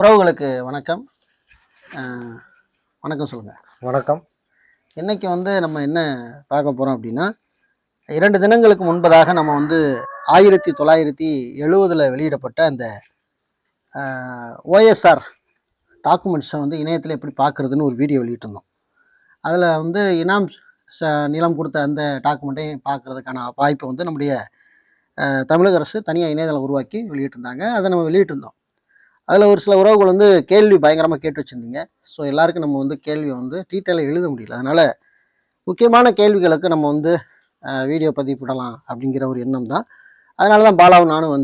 உறவுகளுக்கு வணக்கம். வணக்கம் சொல்லுங்கள். வணக்கம். இன்றைக்கி நம்ம என்ன பார்க்க போகிறோம் அப்படின்னா, 2 தினங்களுக்கு முன்பதாக நம்ம 1970 வெளியிடப்பட்ட அந்த OSR டாக்குமெண்ட்ஸை இணையத்தில் எப்படி பார்க்குறதுன்னு ஒரு வீடியோ வெளியிட்டிருந்தோம். அதில் இனாம் நிலம் கொடுத்த அந்த டாக்குமெண்ட்டையும் பார்க்குறதுக்கான வாய்ப்பை நம்முடைய தமிழக அரசு தனியாக இணையதளம் உருவாக்கி வெளியிட்டிருந்தாங்க. அதை நம்ம வெளியிட்டிருந்தோம். அதில் ஒரு சில உறவுகள் கேள்வி பயங்கரமாக கேட்டு வச்சுருந்தீங்க. ஸோ எல்லாருக்கும் நம்ம கேள்வி டீட்டெயிலாக எழுத முடியல. அதனால் முக்கியமான கேள்விகளுக்கு நம்ம வீடியோ பதிவிடலாம் அப்படிங்கிற ஒரு எண்ணம் தான். அதனால தான் பாலாவும் நானும்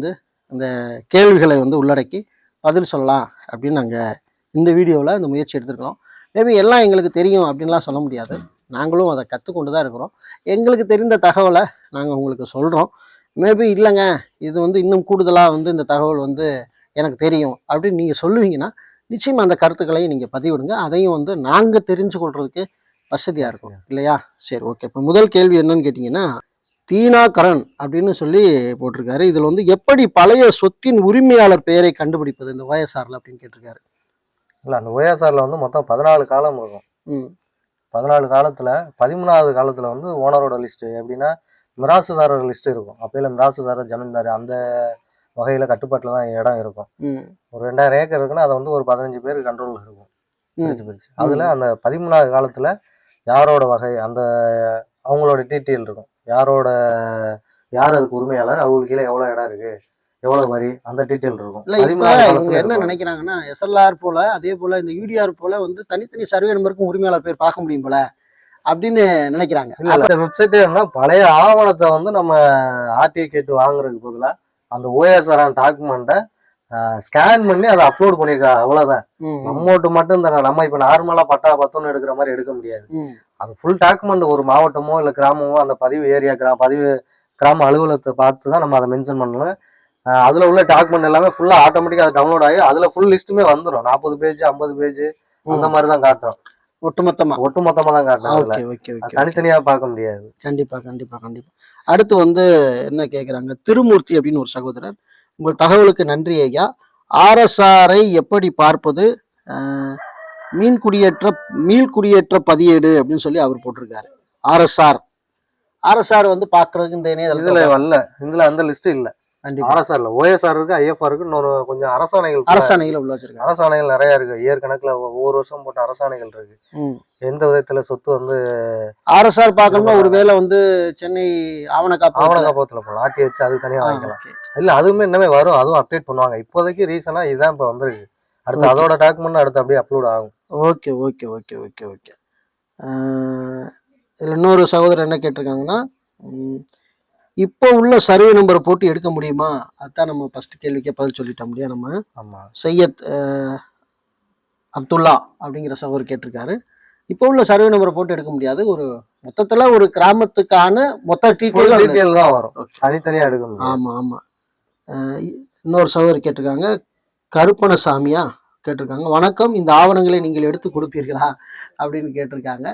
அந்த கேள்விகளை உள்ளடக்கி பதில் சொல்லலாம் அப்படின்னு நாங்கள் இந்த வீடியோவில் இந்த முயற்சி எடுத்துருக்கோம். மேபி எல்லாம் எங்களுக்கு தெரியும் அப்படின்லாம் சொல்ல முடியாது. நாங்களும் அதை கற்றுக்கொண்டு தான் இருக்கிறோம். எங்களுக்கு தெரிந்த தகவலை நாங்கள் உங்களுக்கு சொல்கிறோம். மேபி இல்லைங்க இது இன்னும் கூடுதலாக இந்த தகவல் எனக்கு தெரியும் அப்படின்னு நீங்கள் சொல்லுவீங்கன்னா நிச்சயமாக அந்த கருத்துக்களையும் நீங்கள் பதிவிடுங்க. அதையும் நாங்கள் தெரிஞ்சு கொள்றதுக்கு வசதியாக இருக்கும் இல்லையா? சரி, ஓகே. இப்போ முதல் கேள்வி என்னன்னு கேட்டிங்கன்னா, தீனாகரன் அப்படின்னு சொல்லி போட்டிருக்காரு. இதில் எப்படி பழைய சொத்தின் உரிமையாளர் பெயரை கண்டுபிடிப்பது இந்த OSRல அப்படின்னு கேட்டிருக்காரு. இல்லை, அந்த OSRல மொத்தம் 14 காலம் இருக்கும். 14 காலத்தில் 13வது காலத்தில் ஓனரோட லிஸ்ட்டு எப்படின்னா மிராசுதாரர் லிஸ்ட்டு இருக்கும். அப்போயில மிராசுதாரர் ஜமீன்தார் அந்த வகையில் கட்டுப்பாட்டில் தான் இடம் இருக்கும். ஒரு 2000 ஏக்கர் இருக்குன்னா அதை ஒரு 15 பேர் கண்ட்ரோலில் இருக்கும். பிரிச்சு அதில் அந்த 13வது காலத்தில் யாரோட வகை அந்த அவங்களோட டீட்டெயில் இருக்கும். யார் அதுக்கு உரிமையாளர், அவங்களுக்கு கீழே எவ்வளோ இடம் இருக்கு, எவ்வளோ வரி, அந்த டீட்டெயில் இருக்கும். இவங்க என்ன நினைக்கிறாங்கன்னா, SLR போல அதே போல இந்த UDR போல தனித்தனி சர்வே நம்பருக்கும் உரிமையாளர் பேர் பார்க்க முடியும் போல அப்படின்னு நினைக்கிறாங்க. அந்த வெப்சைட்டே பழைய ஆவணத்தை நம்ம RTA கேட்டு வாங்குறதுக்கு பதிலாக அந்த OSR டாக்குமெண்ட்டை ஸ்கேன் பண்ணி அதை அப்லோட் பண்ணிருக்காங்க. அவ்வளவுதான். அமௌண்ட் மட்டும் நம்ம இப்ப நார்மலா பட்டா பத்தோன்னு எடுக்கிற மாதிரி எடுக்க முடியாது. அது ஃபுல் டாக்குமெண்ட் ஒரு மாவட்டமோ இல்ல கிராமமோ அந்த பதிவு ஏரியா கிராம அலுவலகத்தை பார்த்து தான் நம்ம அதை மென்ஷன் பண்ணணும். அதுல உள்ள டாக்குமெண்ட் எல்லாமே ஃபுல்லா ஆட்டோமேட்டிக்கா அது டவுன்லோட் ஆகி அதுல ஃபுல் லிஸ்ட்டுமே வந்துடும். 40 பேஜ் 50 பேஜ் அந்த மாதிரி தான் காட்டும். ஒட்டுமொத்தமா தான் காட்டும். தனித்தனியா பார்க்க முடியாது. கண்டிப்பா. அடுத்து என்ன கேக்குறாங்க, திருமூர்த்தி அப்படின்னு ஒரு சகோதரர், உங்கள் தகவலுக்கு நன்றி ஐயா. RSRஐ எப்படி பார்ப்பது, மீள்குடியேற்ற பதிவேடு அப்படின்னு சொல்லி அவர் போட்டிருக்காரு. RSR பாக்குறதுக்கு இந்த இணையதளத்துல அந்த லிஸ்ட் இல்ல. RSRல OSR இருக்கு, IFR இருக்கு, இன்னொரு கொஞ்சம் அரசாணைகள் உள்ள வச்சிருக்காங்க. அரசாணைகள் நிறைய இருக்கு. ஏற்கணக்குல ஒவ்வொரு வருஷம் போட்ட அரசாணைகள் இருக்கு. எந்த விதத்துல சொத்து RSR பார்க்கணும்னா ஒருவேளை சென்னை ஆவணக்காப்பகத்துல போகலாம். ஆட்டி வச்சு அது தனியா வாங்கிக்கலாம். இல்ல, அதுவுமே இன்னமே வரும். அதுவும் அப்டேட் பண்ணுவாங்க. இப்போதைக்கு ரீசனா இதுதான் இப்ப வந்திருக்கு. அடுத்து அதோட டாக்குமெண்ட் அடுத்து அப்படியே அப்லோட் ஆகும். ஓகே. இதுல இன்னொரு சகோதரர் என்ன கேட்டிருக்காங்கன்னா, இப்போ உள்ள சர்வே நம்பரை போட்டு எடுக்க முடியுமா? அதுதான் நம்ம ஃபர்ஸ்ட் கேள்விக்கே பதில் சொல்லிட்டோம் இல்லையா? நம்ம சையத் அப்துல்லா அப்படிங்கிற சகோதரர் கேட்டிருக்காரு. இப்போ உள்ள சர்வே நம்பரை போட்டு எடுக்க முடியாது. ஒரு மொத்தத்துல ஒரு கிராமத்துக்கான மொத்த டீட்டெயில் தான் வரும். தனித்தனியா எடுக்க முடியும். ஆமா. இன்னொரு சகோதரர் கேட்டிருக்காங்க, கருப்பணசாமியா கேட்டிருக்காங்க, வணக்கம், இந்த ஆவணங்களை நீங்கள் எடுத்து கொடுப்பீர்களா அப்படின்னு கேட்டிருக்காங்க.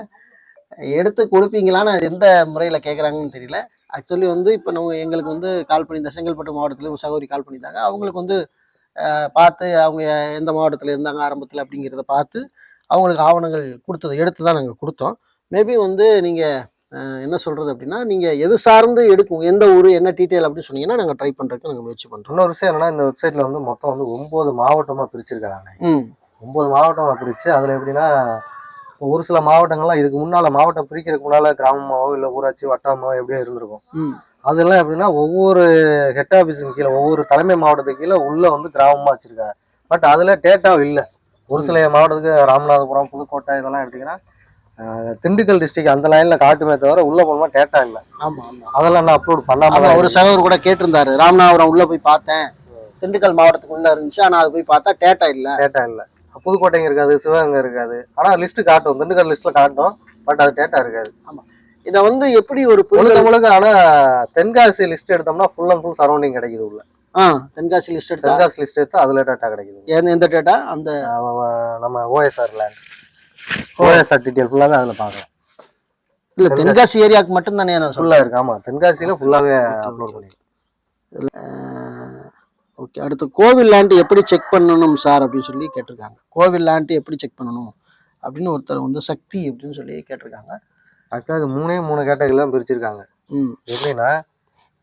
எடுத்து கொடுப்பீங்களான்னு எந்த முறையில் கேட்குறாங்கன்னு தெரியல. ஆக்சுவலி இப்போ நம்ம எங்களுக்கு கால் பண்ணி, இந்த செங்கல்பட்டு மாவட்டத்தில் ஒரு சகோதரி கால் பண்ணியிருந்தாங்க. அவங்களுக்கு பார்த்து அவங்க எந்த மாவட்டத்தில் இருந்தாங்க ஆரம்பத்தில் அப்படிங்கிறத பார்த்து அவங்களுக்கு ஆவணங்கள் எடுத்து தான் நாங்கள் கொடுத்தோம். மேபி நீங்கள் என்ன சொல்கிறது அப்படின்னா, நீங்கள் எது சார்ந்து எடுக்கும், எந்த ஊர் என்ன டீட்டெயில் அப்படின்னு சொன்னீங்கன்னா நாங்கள் ட்ரை பண்ணுறதுக்கு நாங்கள் முயற்சி பண்ணுறோம். இன்னொரு விஷயம் என்னன்னா, இந்த வெப்சைட்டில் மொத்தம் 9 மாவட்டமாக பிரிச்சிருக்காங்க. 9 மாவட்டமாக பிரித்து அதில் எப்படின்னா, ஒரு சில மாவட்டங்கள்லாம் இதுக்கு முன்னால மாவட்டம் பிரிக்கிறதுக்கு முன்னால கிராமமாவோ இல்லை ஊராட்சி வட்டாரமாவோ எப்படியோ இருந்திருக்கும். அதெல்லாம் எப்படின்னா ஒவ்வொரு ஹெட் ஆஃபீஸுக்கு கீழே ஒவ்வொரு தலைமை மாவட்டத்துக்கு கீழே உள்ள கிராமமா வச்சிருக்காங்க. பட் அதுல டேட்டா இல்லை. ஒரு சில மாவட்டத்துக்கு ராமநாதபுரம், புதுக்கோட்டை இதெல்லாம் எடுத்தீங்கன்னா திண்டுக்கல் டிஸ்ட்ரிக்ட் அந்த லைன்ல காட்டுமே தவிர உள்ள போனோமா டேட்டா இல்லை. அதெல்லாம் என்ன அப்லோட் பண்ணாம ஒரு சகோதரர் கூட கேட்டிருந்தாரு, ராமநாதபுரம் உள்ள போய் பார்த்தேன், திண்டுக்கல் மாவட்டத்துக்குள்ள இருந்துச்சு, ஆனா அது போய் பார்த்தா டேட்டா இல்லை. புதுக்கோட்டைங்க இருக்காது, சிவகங்கை இருக்காது. ஆனா லிஸ்ட் காட்டும், திண்டுக்கல் லிஸ்ட்ல காட்டும். பட் அது டேட்டா இருக்காது. ஆமா, இதை எப்படி ஒரு முழுக்க ஆனா தென்காசி லிஸ்ட் எடுத்தோம்னா ஃபுல் அண்ட் ஃபுல் சரௌண்டிங் கிடைக்குது உள்ள. தென்காசி லிஸ்ட் எடுத்து அதுல டேட்டா கிடைக்குது. எந்த டேட்டா? அந்த நம்ம OSRல OSR டீடைல் ஃபுல்லாவே அதுல பார்க்கலாம். இல்ல, தென்காசி ஏரியாவுக்கு மட்டும் தானே ஃபுல்லா இருக்கு. ஆமா, தென்காசியில ஃபுல்லாவே அப்லோட் பண்ணி. ஓகே. அடுத்து கோவில் லேண்ட் எப்படி செக் பண்ணணும் சார் அப்படின்னு சொல்லி கேட்டிருக்காங்க. கோவில் லேண்ட் எப்படி செக் பண்ணணும் அப்படின்னு ஒருத்தர் வந்து சக்தி அப்படின்னு சொல்லி கேட்டிருக்காங்க. ஆக்சுவலாக இது 3 கேட்டகரியில பிரிச்சிருக்காங்க. ம். எப்படின்னா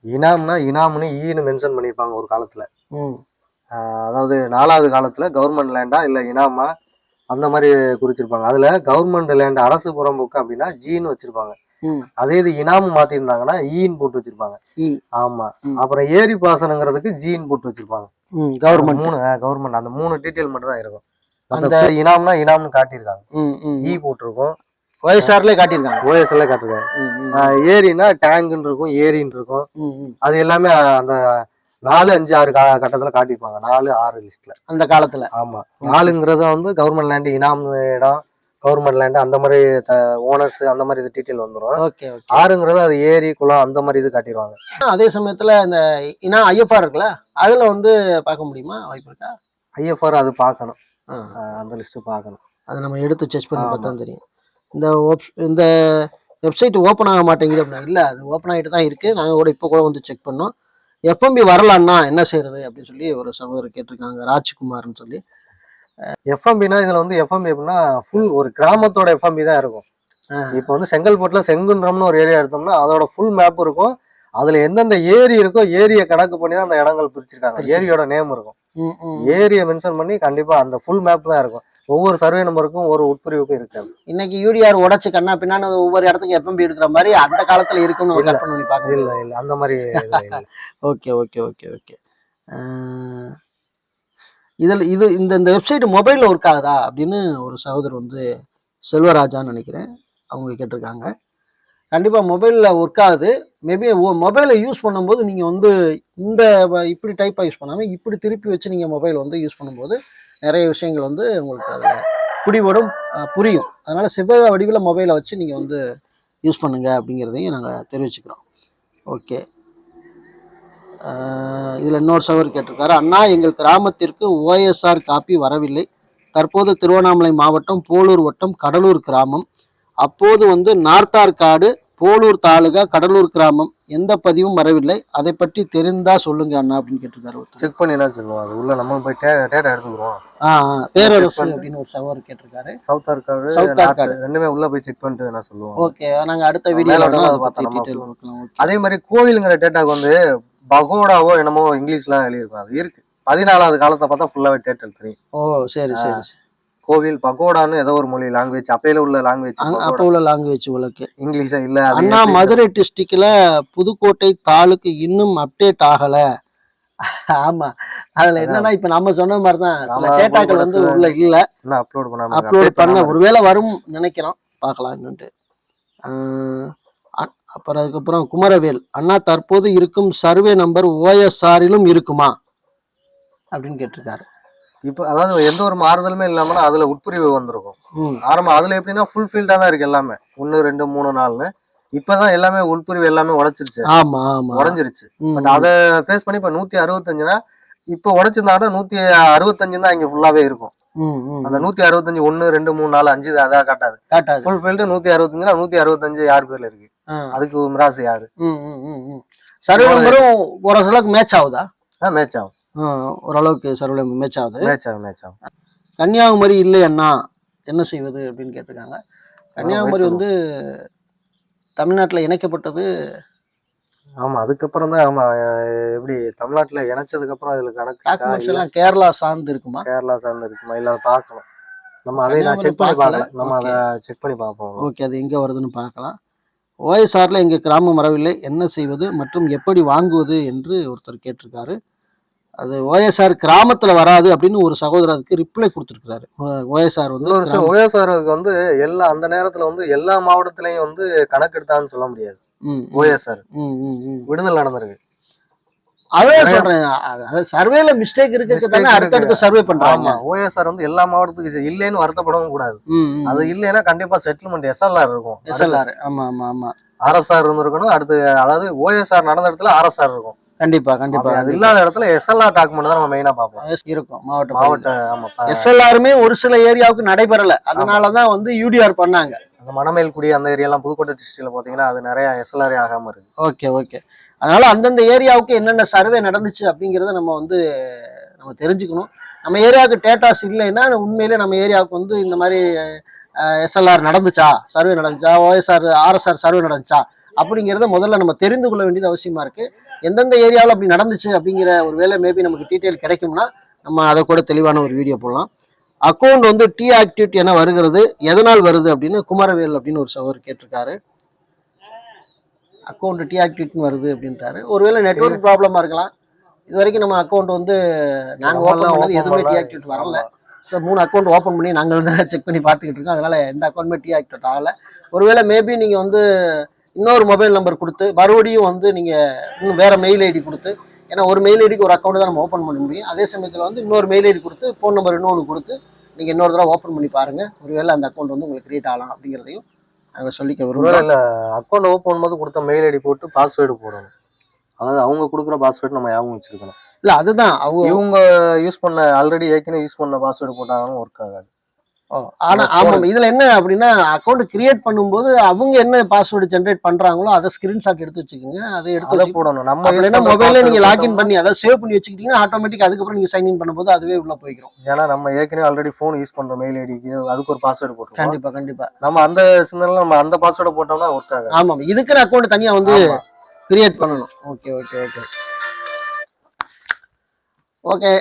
இனாம்னா இனாம்னு ஈன்னு மென்ஷன் பண்ணியிருப்பாங்க ஒரு காலத்துல. ம். அதாவது 4வது காலத்துல கவர்மெண்ட் லேண்டா இல்ல இனாமா அந்த மாதிரி குறிச்சிருப்பாங்க. அதுல கவர்மெண்ட் லேண்ட் அரசு புறம்போக்கு அப்படின்னா ஜீன்னு வச்சிருப்பாங்க. ம். அதே இது இனாம் மாத்திருந்தாங்கன்னா ஈன்னு போட்டு வச்சிருப்பாங்க. இ. ஆமா. ம். அப்புறம் ஏரி பாசனங்கிறதுக்கு ஜீன்னு போட்டு வச்சிருப்பாங்க. கவர்மெண்ட். கவர்மெண்ட் அந்த 3 டீட்டெயில் மட்டும் தான் இருக்கும். அந்த இனாம்னா இனாம்னு காட்டியிருக்காங்க. ஈ போட்டிருக்கும். OSRல காட்டியிருக்காங்க. ஓஎஸ்எல்ல காட்டிருக்காங்க. ஏரினா டேங்குன்னு இருக்கும், ஏரின்னு இருக்கும். அது எல்லாமே அந்த 4, 5, 6 கட்டத்துல காட்டியிருப்பாங்க. 4, 6 லிஸ்ட்ல அந்த காலத்துல. ஆமா. 4ங்கிறது வந்து கவர்மெண்ட் லேண்ட், இனாம் இடம், கவர்மெண்ட் லேண்ட் அந்த மாதிரி ஓனர்ஸ் அந்த மாதிரி இது டீட்டெயில் வந்துடும். ஓகே. 6ங்கிறது அது ஏரி குளம் அந்த மாதிரி இது காட்டிடுவாங்க. அதே சமயத்துல இந்த IFR இருக்குல்ல, அதுல வந்து பார்க்க முடியுமா? வாய்ப்பு இருக்கா? IFR அது பார்க்கணும். அந்த லிஸ்ட் பார்க்கணும். அதை நம்ம எடுத்து செக் பண்ணி பார்த்தா தெரியும். இந்த வெப்சைட் ஓப்பன் ஆக மாட்டேங்குது அப்படின்னா, இல்லை அது ஓப்பன் ஆகிட்டு தான் இருக்குது. நாங்கள் கூட இப்போ கூட வந்து செக் பண்ணோம். FMB வரலான்னா என்ன செய்யறது அப்படின்னு சொல்லி ஒரு சகோதரர் கேட்டிருக்காங்க, ராஜ்குமார்னு சொல்லி. FMBனா இதுல வந்து FMB எப்படின்னா ஃபுல் ஒரு கிராமத்தோட FMB தான் இருக்கும். இப்போ வந்து செங்கல்பட்டுல செங்குன்றம்னு ஒரு ஏரியா எடுத்தோம்னா அதோட ஃபுல் மேப் இருக்கும். அதுல எந்தெந்த ஏரி இருக்கோ ஏரியை கணக்கு பண்ணி தான் அந்த இடங்கள் பிரிச்சிருக்காங்க. ஏரியோட நேம் இருக்கும். ஏரியை மென்ஷன் பண்ணி கண்டிப்பா அந்த ஃபுல் மேப் தான் இருக்கும். ஒவ்வொரு சர்வே நம்பருக்கும் ஒரு உட்பிரிவுக்கும் இருக்காது. இன்னைக்கு UDR உடைச்சு கண்ணா பின்னான்னு ஒவ்வொரு இடத்துக்கு FMB எடுக்கிற மாதிரி அந்த காலத்துல இருக்குன்னு கற்பனை பண்ணி பார்க்க. இல்ல அந்த மாதிரி. Okay okay okay okay. இதில் இந்த வெப்சைட் மொபைலில் ஒர்க் ஆகுதா அப்படின்னு ஒரு சகோதரர் வந்து செல்வராஜான்னு நினைக்கிறேன், அவங்க கேட்டிருக்காங்க. கண்டிப்பாக மொபைலில் ஒர்க் ஆகுது. மேபி மொபைலை யூஸ் பண்ணும்போது நீங்கள் வந்து இந்த இப்படி டைப்பாக யூஸ் பண்ணாமல் இப்படி திருப்பி வச்சு நீங்கள் மொபைல் வந்து யூஸ் பண்ணும்போது நிறைய விஷயங்கள் வந்து உங்களுக்கு அதில் பிடிபடும், புரியும். அதனால் செவ்வக வடிவில் மொபைலை வச்சு நீங்கள் வந்து யூஸ் பண்ணுங்கள் அப்படிங்கிறதையும் நாங்கள் தெரிவிச்சுக்கிறோம். ஓகே. இதில் இன்னொரு சகோதரர் கேட்டிருக்காரு, அண்ணா எங்கள் கிராமத்திற்கு OSR காப்பி வரவில்லை. தற்போது திருவண்ணாமலை மாவட்டம் போலூர் வட்டம் கடலூர் கிராமம். அப்போது வந்து நார்த்தார்காடு போலூர் தாலுகா கடலூர் கிராமம். எந்த பதிவும் வரவில்லை. அதை பற்றி தெரிந்தா சொல்லுங்க அண்ணா அப்படின்னு கேட்டிருக்காரு. செக் பண்ணி என்ன சொல்லுவோம், அது உள்ள நம்ம போய் டேட்டா எடுத்துக்கிறோம். பேரரசு அப்படின்னு ஒரு சகோதரர் கேட்டிருக்காரு. சவுத் ஆர்காடு ரெண்டுமே உள்ள போய் செக் பண்ணிட்டு என்ன சொல்லுவோம். ஓகே, நாங்க அடுத்த வீடியோல அதே மாதிரி கோவிலுங்கிற டேட்டாக்கு வந்து பகோடாவோ என்னமோ இங்கிலீஷ்ல எழுதியிருக்கும். அது இருக்கு 14வது காலத்தை பார்த்தா ஃபுல்லாவே டேட்டல் தெரியும். ஓ சரி சரி. கோவில் பகோடான்னு ஏதோ ஒரு மொழி லாங்குவேஜ் அப்பையில உள்ள லாங்குவேஜ், அப்போ உள்ள லாங்குவேஜ் உங்களுக்கு இங்கிலீஷா இல்ல. அண்ணா மதுரை டிஸ்ட்ரிக்ட்ல புதுக்கோட்டை தாலுக்கு இன்னும் அப்டேட் ஆகல. ஆமா, அதுல என்னன்னா இப்ப நம்ம சொன்ன மாதிரிதான் டேட்டாக்கள் வந்து உள்ள இல்ல, அப்லோட் பண்ண ஒருவேளை வரும் நினைக்கிறோம், பார்க்கலாம் என்னன்ட்டு. அப்புறம் அதுக்கப்புறம் குமரவேல், அண்ணா தற்போது இருக்கும் சர்வே நம்பர் OSRலும் இருக்குமா அப்படின்னு கேட்டிருக்காரு. இப்ப அதாவது எந்த ஒரு மாறுதலுமே இல்லாம அதுல உட்பிரிவு வந்திருக்கும். ஆரம்பம் அதுல எப்படின்னா ஃபுல் ஃபீல்டா தான் இருக்கு எல்லாமே, 1, 2, 3, 4. இப்பதான் எல்லாமே உட்பிரிவு எல்லாமே உடைச்சிருச்சு. ஆமா ஆமா உடைஞ்சிருச்சு. பட் அதை ஃபேஸ் பண்ணி இப்ப 165னா இப்ப உடைச்சிருந்தாங்கன்னா 165 தான் இங்க ஃபுல்லாவே இருக்கும். அந்த 165 1, 2, 3, 4, 5 அதான் காட்டாது. ஃபுல் ஃபீல்டு 165னா 165 யார் பேர்ல இருக்கு, அதுக்கு மிராசு யாரு. சர்வே நம்பரும் ஒரு சிலருக்கு மேட்ச் ஆகுதா? மேட்ச் ஆகும், ஓரளவுக்கு சர்வே மேட்ச் ஆகுது. மேட்ச் ஆகும். கன்னியாகுமரி இல்லை அண்ணா என்ன செய்வது அப்படின்னு கேட்டிருக்காங்க. கன்னியாகுமரி வந்து தமிழ்நாட்டுல இணைக்கப்பட்டது. ஆமா, அதுக்கப்புறம் தான். ஆமா, எப்படி தமிழ்நாட்டுல இணைச்சதுக்கு அப்புறம் இதுல கணக்கு எல்லாம் கேரளா சார்ந்து இருக்குமா? கேரளா சார்ந்து இருக்குமா இல்ல பார்க்கலாம். நம்ம அதை செக் பண்ணி பார்க்கலாம். நம்ம அதை செக் பண்ணி பார்ப்போம். ஓகே, அது எங்க வருதுன்னு பார்க்கலாம். OSRல எங்க கிராமம் வரவில்லை, என்ன செய்வது மற்றும் எப்படி வாங்குவது என்று ஒருத்தர் கேட்டிருக்காரு. அது OSR கிராமத்துல வராது அப்படின்னு ஒரு சகோதரர் அதுக்கு ரிப்ளை கொடுத்துருக்காரு. OSR வந்து OSRக்கு வந்து எல்லா அந்த நேரத்துல வந்து எல்லா மாவட்டத்திலையும் வந்து கணக்கு எடுத்தான்னு சொல்ல முடியாது. OSR விடுதல் நடந்திருக்கு. அதான் சொல்றேன், சர்வேல மிஸ்டேக் இருக்கு, அடுத்தடுத்து சர்வே பண்றாங்க. OSR வந்து எல்லா மாவட்டத்துக்கு இல்லைன்னு வருத்தப்படவும் கூடாது. அது இல்லைன்னா கண்டிப்பா செட்டில்மெண்ட் SLR இருக்கும். SLR ஆமா ஆமா ஆமா, RSR இருந்திருக்கணும். அடுத்து அதாவது OSR நடந்த இடத்துல RSR இருக்கும். கண்டிப்பா கண்டிப்பா. அது இல்லாத இடத்துல SLR டாக்குமெண்ட் தான் நம்ம மெயினா பார்ப்போம். இருக்கும் மாவட்ட. ஆமா, SLRமே ஒரு சில ஏரியாவுக்கு நடைபெறல, அதனாலதான் வந்து UDR பண்ணாங்க. அந்த மணமேல்குடி அந்த ஏரியாலாம் புதுக்கோட்டை டிஸ்ட்ரிக்ட்ல பாத்தீங்கன்னா அது நிறைய SLR ஆகாம இருக்கு. Okay okay. அதனால அந்தந்த ஏரியாவுக்கு என்னென்ன சர்வே நடந்துச்சு அப்படிங்கிறத நம்ம தெரிஞ்சுக்கணும். நம்ம ஏரியாவுக்கு டேட்டாஸ் இல்லைன்னா உண்மையிலே நம்ம ஏரியாவுக்கு வந்து இந்த மாதிரி எஸ்எல்ஆர் நடந்துச்சா, சர்வே நடந்துச்சா, ஓஎஸ்ஆர் ஆர்எஸ்ஆர் சர்வே நடந்துச்சா அப்படிங்கிறத முதல்ல நம்ம தெரிந்து கொள்ள வேண்டியது அவசியமா இருக்கு. எந்தெந்த ஏரியாவில் அப்படி நடந்துச்சு அப்படிங்கிற ஒரு வேலை மேபி நமக்கு டீட்டெயில் கிடைக்கும்னா நம்ம அதை கூட தெளிவான ஒரு வீடியோ போடலாம். அக்கௌண்ட் வந்து டீஆக்டிவேட் என வருகிறது, எதனால் வருது அப்படின்னு குமாரவேல் அப்படின்னு ஒரு சகோதரர் கேட்டிருக்காரு. அக்கௌண்ட் டீஆக்டிவேட்னு வருது அப்படின்ட்டாரு. ஒருவேளை நெட்வொர்க் ப்ராப்ளமா இருக்கலாம். இது வரைக்கும் நம்ம அக்கௌண்ட் வந்து நாங்கள் ஓப்பன் பண்ணது எதுவுமே டீஆக்டிவேட் வரல. ஸோ 3 அக்கௌண்ட் ஓப்பன் பண்ணி நாங்கள் வந்து செக் பண்ணி பார்த்துக்கிட்டு இருக்கோம். அதனால எந்த அக்கௌண்ட்டுமே டீஆக்டிவேட் ஆகலை. ஒருவேளை மேபி நீங்கள் வந்து இன்னொரு மொபைல் நம்பர் கொடுத்து மறுபடியும் வந்து நீங்கள் இன்னும் வேறு மெயில் ஐடி கொடுத்து, ஏன்னா ஒரு மெயில் ஐடிக்கு ஒரு அக்கௌண்ட் தான் நம்ம ஓப்பன் பண்ண முடியும். அதே சமயத்தில் வந்து இன்னொரு மெயில் ஐடி கொடுத்து ஃபோன் நம்பர் இன்னொன்று கொடுத்து நீங்கள் இன்னொரு தடவை ஓப்பன் பண்ணி பாருங்கள். ஒருவேளை அந்த அக்கௌண்ட் வந்து உங்களுக்கு கிரியேட் ஆகலாம் அப்படிங்கிறதையும் நாங்கள் சொல்லிக்க விரும்புகிறோம். இல்லை, அக்கௌண்ட் ஓப்பன் பண்ணும்போது கொடுத்த மெயில் ஐடி போட்டு பாஸ்வேர்டு போடணும். அதாவது அவங்க கொடுக்குற பாஸ்வேர்டு நம்ம ஞாபகம் வச்சிருக்கணும். இல்லை, அதுதான் இவங்க யூஸ் பண்ண ஆல்ரெடி ஏற்கனவே யூஸ் பண்ண பாஸ்வேர்டு போட்டாலும் ஒர்க் ஆகாது. ஆனா ஆமாம், இதுல என்ன அப்படின்னா அக்கௌண்ட் கிரியேட் பண்ணும்போது அவங்க என்ன பாஸ்வேர்டு ஜென்ரேட் பண்றாங்களோ அதை ஸ்கிரீன்ஷாட் எடுத்து வச்சுக்கோங்க. அதை எடுத்து போடணும். நம்ம என்ன மொபைல்ல நீங்க லாகின் பண்ணி அதை சேவ் பண்ணி வச்சுக்கிட்டீங்கன்னா ஆட்டோமேட்டிக் அதுக்கப்புறம் நீங்க சைன் இன் பண்ணும்போது அதுவே உள்ள போய்க்கிறோம். ஏன்னா நம்ம ஏற்கனவே ஆல்ரெடி ஃபோன் யூஸ் பண்ற மெயில் ஐடிக்கு அதுக்கு ஒரு பாஸ்வேர்டு போட்டுருக்கோம். கண்டிப்பா கண்டிப்பா நம்ம அந்த சிந்தனையில நம்ம அந்த பாஸ்வேர்டை போட்டோம்னா ஒர்க் ஆகாது. ஆமாம், இதுக்குன்னு அக்கௌண்ட் தனியா வந்து கிரியேட் பண்ணணும். Okay okay okay okay.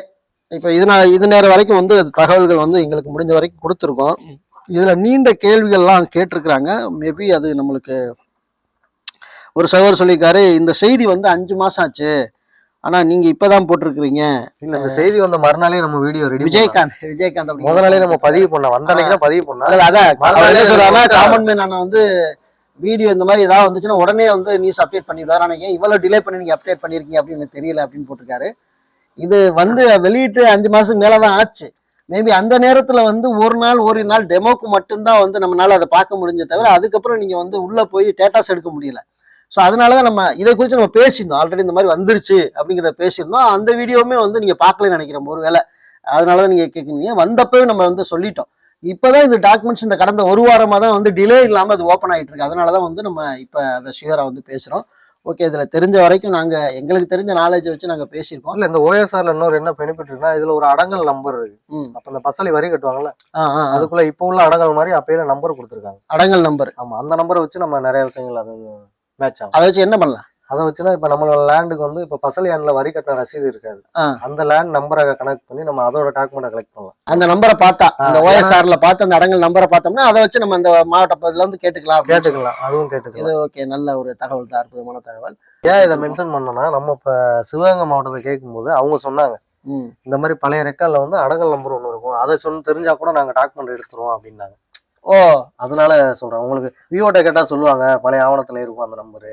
இப்போ இது நேரம் வரைக்கும் வந்து தகவல்கள் வந்து எங்களுக்கு முடிஞ்ச வரைக்கும் கொடுத்துருக்கோம். இதில் நீண்ட கேள்விகள்லாம் கேட்டிருக்கிறாங்க. மேபி அது நம்மளுக்கு ஒரு சகோதரர் சொல்லியிருக்காரு, இந்த செய்தி வந்து 5 மாதம் ஆச்சு, ஆனால் நீங்கள் இப்போ தான் போட்டிருக்கிறீங்க. இல்லை, இந்த செய்தி வந்த மறுநாளே நம்ம வீடியோ ரெடி. விஜயகாந்த் முதல் நாளே நம்ம பதிவு பண்ணோம். வந்த அன்னைக்கு தான் பதிவு பண்ணோம். அதான் காமன் மேன் நான் வந்து வீடியோ இந்த மாதிரி ஏதாவது வந்துச்சுன்னா உடனே வந்து நியூஸ் அப்டேட் பண்ணிடுவார். ஆனால் ஏன் இவ்வளோ டிலே பண்ணி நீங்கள் அப்டேட் பண்ணியிருக்கீங்க அப்படின்னு எனக்கு தெரியல அப்படின்னு போட்டிருக்காரு. இது வந்து வெளியிட்டு 5 மாதத்துக்கு மேலே தான் ஆச்சு. மேபி அந்த நேரத்தில் வந்து ஒரு நாள் டெமோக்கு மட்டும்தான் வந்து நம்மளால அதை பார்க்க முடிஞ்ச தவிர அதுக்கப்புறம் நீங்கள் வந்து உள்ளே போய் டேட்டாஸ் எடுக்க முடியல. ஸோ அதனால தான் நம்ம இதை குறித்து நம்ம பேசியிருந்தோம். ஆல்ரெடி இந்த மாதிரி வந்துருச்சு அப்படிங்கிறத பேசியிருந்தோம். அந்த வீடியோவுமே வந்து நீங்கள் பார்க்கலன்னு நினைக்கிறேன் ஒரு வேளை. அதனால தான் நீங்கள் கேட்குறீங்க. வந்தப்பவே நம்ம வந்து சொல்லிட்டோம். இப்போதான் இந்த டாக்குமெண்ட்ஸ் இந்த கடந்த ஒரு வாரமாக தான் வந்து டிலே இல்லாமல் அது ஓப்பன் ஆகிட்டு இருக்கு. அதனால தான் வந்து நம்ம இப்போ அதை ஷியராக வந்து பேசுகிறோம். ஓகே, இதில் தெரிஞ்ச வரைக்கும் நாங்கள் எங்களுக்கு தெரிஞ்ச நாலேஜை வச்சு நாங்கள் பேசியிருக்கோம். இல்லை, இந்த ஓஎஸ்ஆர்ல இன்னொரு என்ன பெனிஃபிட் இருக்குன்னா, இதில் ஒரு அடங்கல் நம்பர் இருக்கு. அப்போ இந்த பசலி வரி கட்டுவாங்கல்ல, அதுக்குள்ள இப்போ உள்ள அடங்கல் மாதிரி அப்பயே நம்பர் கொடுத்துருக்காங்க. அடங்கல் நம்பர். ஆமாம், அந்த நம்பரை வச்சு நம்ம நிறைய விஷயங்கள் அது மேட்ச் ஆகும். அதை வச்சு என்ன பண்ணலாம்? அதை வச்சுன்னா இப்போ நம்மளோட லேண்டுக்கு வந்து இப்போ பசலியான்ல வரி கட்டின ரசீது இருக்காது. அந்த லேண்ட் நம்பரை கனெக்ட் பண்ணி நம்ம அதோட டாக்குமெண்ட்டை கலெக்ட் பண்ணலாம். அந்த நம்பரை பார்த்தா அந்த ஓஎஸ்ஆர்ல பார்த்து அந்த அடங்கல் நம்பரை பார்த்தோம்னா அதை வச்சு நம்ம அந்த மாவட்ட பகுதியில் வந்து கேட்டுக்கலாம். அதுவும் கேட்டுக்கலாம். இது ஓகே, நல்ல ஒரு தகவல் தான், அற்புதமான தகவல். ஏன் இதை மென்ஷன் பண்ணோம்னா, நம்ம இப்போ சிவகங்கை மாவட்டத்தை கேட்கும்போது அவங்க சொன்னாங்க இந்த மாதிரி பழைய ரெக்கார்ட்ல வந்து அடங்கல் நம்பர் ஒன்று இருக்கும், அதை தெரிஞ்சா கூட நாங்கள் டாக்குமெண்ட் எடுத்துருவோம் அப்படின்னாங்க. ஓ, அதனால சொல்றேன். உங்களுக்கு விஓட்ட கேட்டா சொல்லுவாங்க பழைய ஆவணத்துல இருக்கும் அந்த நம்பரு.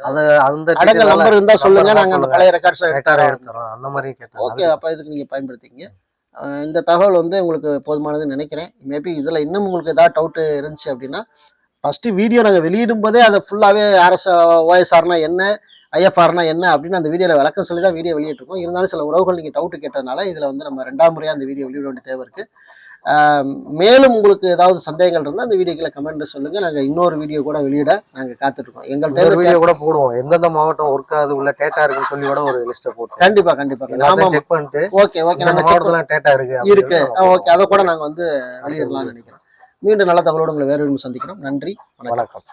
அது அந்த அடங்கல் நம்பர் இருந்தா சொல்லுங்க, நாங்க அந்த பழைய ரெக்கார்ட்ஸ் எடுத்துறோம் அந்த மாதிரி கேட்டோம். ஓகே, அப்ப இதுக்கு நீங்க பயன்படுத்திங்க. இந்த தகவல் வந்து உங்களுக்கு போதுமானதுன்னு நினைக்கிறேன். மேபி இதுல இன்னும் உங்களுக்கு ஏதாவது டவுட் இருந்துச்சு அப்படின்னா ஃபர்ஸ்ட் வீடியோ நாங்கள் வெளியிடும் போதே அதை ஃபுல்லாகவே ஓஎஸ்ஆர்னா என்ன, ஐஎஃப்ஆர்னா என்ன அப்படின்னு அந்த வீடியோவில் விளக்கம் சொல்லி தான் வீடியோ வெளியிட்டிருக்கோம். இருந்தாலும் சில உறவுகள் நீங்கள் டவுட்டு கேட்டதுனால இதில் வந்து நம்ம 2ஆம் முறையாக அந்த வீடியோ வெளியிட வேண்டிய தேவை இருக்குது. மேலும் உங்களுக்கு ஏதாவது சந்தேகங்கள் இருந்தால் அந்த வீடியோக்குள்ள கமெண்ட் சொல்லுங்கள். நாங்கள் இன்னொரு வீடியோ கூட வெளியிட நாங்கள் காத்துட்ருக்கோம். எங்கள்கிட்ட வீடியோ கூட போடுவோம், எந்தெந்த மாவட்டம் ஒர்க் ஆகுது உள்ள டேட்டா இருக்குன்னு சொல்லி கூட ஒரு லிஸ்ட்டை போட்டு கண்டிப்பாக நாம செக் பண்ணிட்டு ஓகே நாங்கள் மாவட்டத்தில் டேட்டா இருக்கு ஓகே, அதை கூட நாங்கள் வந்து வெளியிடலாம்னு நினைக்கிறோம். மீண்டும் நல்ல தகவலோடு உங்களை வேறு சந்திக்கிறோம். நன்றி, வணக்கம்.